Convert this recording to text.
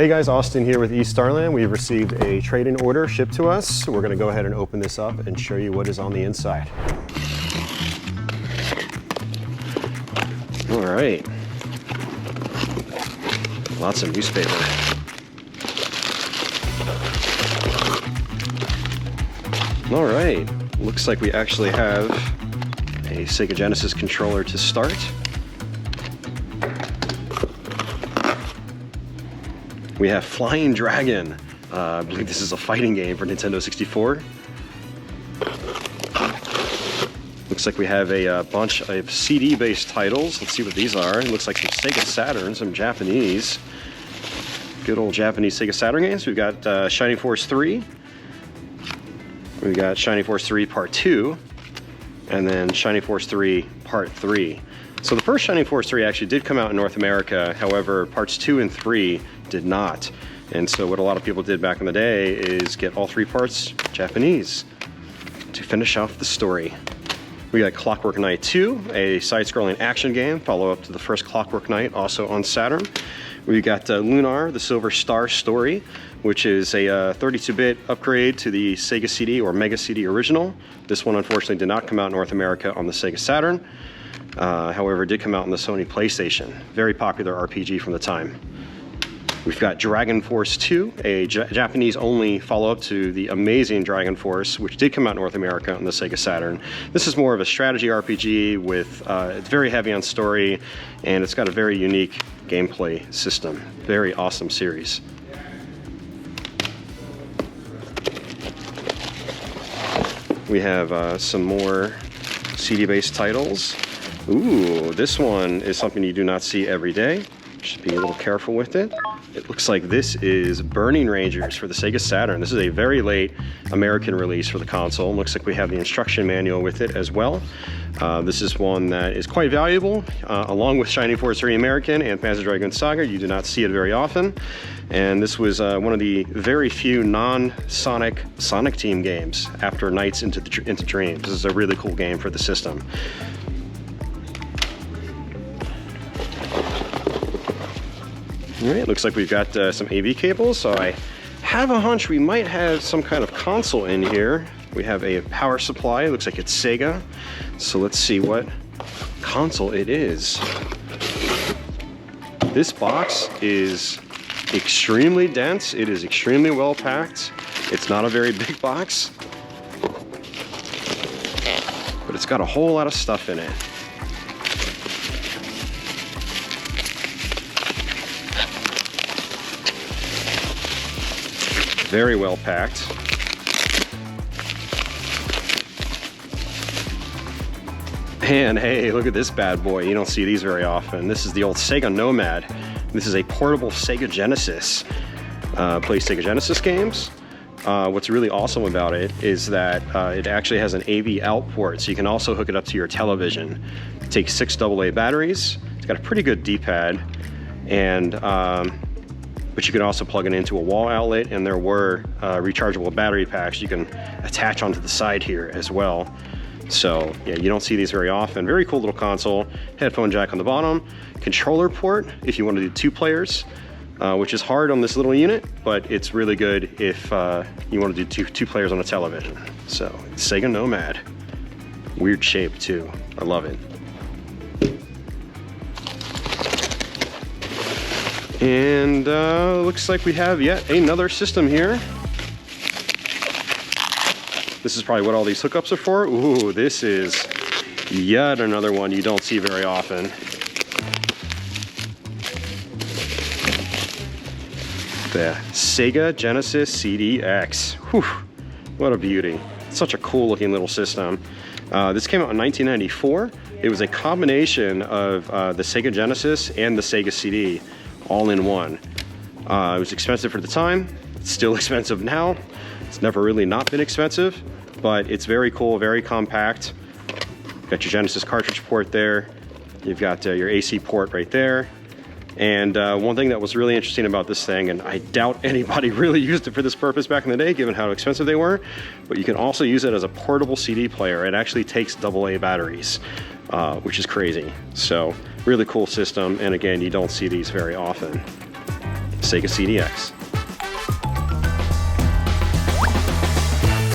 Hey guys, Austin here with eStarland. We've received a trade-in order shipped to us. We're going to go ahead and open this up and show you what is on the inside. All right. Lots of newspaper. All right. Looks like we actually have a Sega Genesis controller to start. We have Flying Dragon. I believe this is a fighting game for Nintendo 64. Looks like we have a bunch of CD-based titles. Let's see what these are. It looks like some Sega Saturn, some Japanese. Good old Japanese Sega Saturn games. We've got Shining Force 3. We've got Shining Force 3 Part 2. And then Shining Force 3 Part 3. So the first Shining Force 3 actually did come out in North America. However, Parts 2 and 3 did not. And so what a lot of people did back in the day is get all 3 parts Japanese to finish off the story. We got Clockwork Knight 2, a side-scrolling action game, follow-up to the first Clockwork Knight, also on Saturn. We got Lunar, the Silver Star Story, which is a 32-bit upgrade to the Sega CD or Mega CD original. This one unfortunately did not come out in North America on the Sega Saturn. However, it did come out on the Sony PlayStation. Very popular RPG from the time. We've got Dragon Force 2, a Japanese-only follow-up to the amazing Dragon Force, which did come out in North America on the Sega Saturn. This is more of a strategy RPG with, it's very heavy on story, and it's got a very unique gameplay system. Very awesome series. We have some more CD-based titles. Ooh, this one is something you do not see every day. Should be a little careful with it. It looks like this is Burning Rangers for the Sega Saturn. This is a very late American release for the console. Looks like we have the instruction manual with it as well. This is one that is quite valuable, along with Shining Force 3 American and Panzer Dragoon Saga. You do not see it very often. And this was one of the very few non-Sonic Sonic Team games after Nights into Dreams. This is a really cool game for the system. All right, looks like we've got some AV cables, so I have a hunch we might have some kind of console in here. We have a power supply, looks like it's Sega. So let's see what console it is. This box is extremely dense. It is extremely well packed. It's not a very big box, but it's got a whole lot of stuff in it. Very well packed. And hey, look at this bad boy. You don't see these very often. This is the old Sega Nomad. This is a portable Sega Genesis. Plays Sega Genesis games. What's really awesome about it is that it actually has an AV out port, so you can also hook it up to your television. It takes 6 AA batteries. It's got a pretty good D-pad, and but you can also plug it into a wall outlet, and there were rechargeable battery packs you can attach onto the side here as well. So yeah, you don't see these very often. Very cool little console. Headphone jack on the bottom. Controller port if you want to do 2 players, which is hard on this little unit, but it's really good if you want to do two players on a television. So Sega Nomad. Weird shape too. I love it. And looks like we have yet another system here. This is probably what all these hookups are for. Ooh, this is yet another one you don't see very often. The Sega Genesis CD-X. Whew, what a beauty. Such a cool looking little system. This came out in 1994. It was a combination of the Sega Genesis and the Sega CD. All in one. It was expensive for the time. It's still expensive now. It's never really not been expensive, but it's very cool, very compact. Got your Genesis cartridge port there. You've got your AC port right there. And one thing that was really interesting about this thing, and I doubt anybody really used it for this purpose back in the day, given how expensive they were, but you can also use it as a portable CD player. It actually takes AA batteries, which is crazy. So really cool system, and again, you don't see these very often. Sega CDX.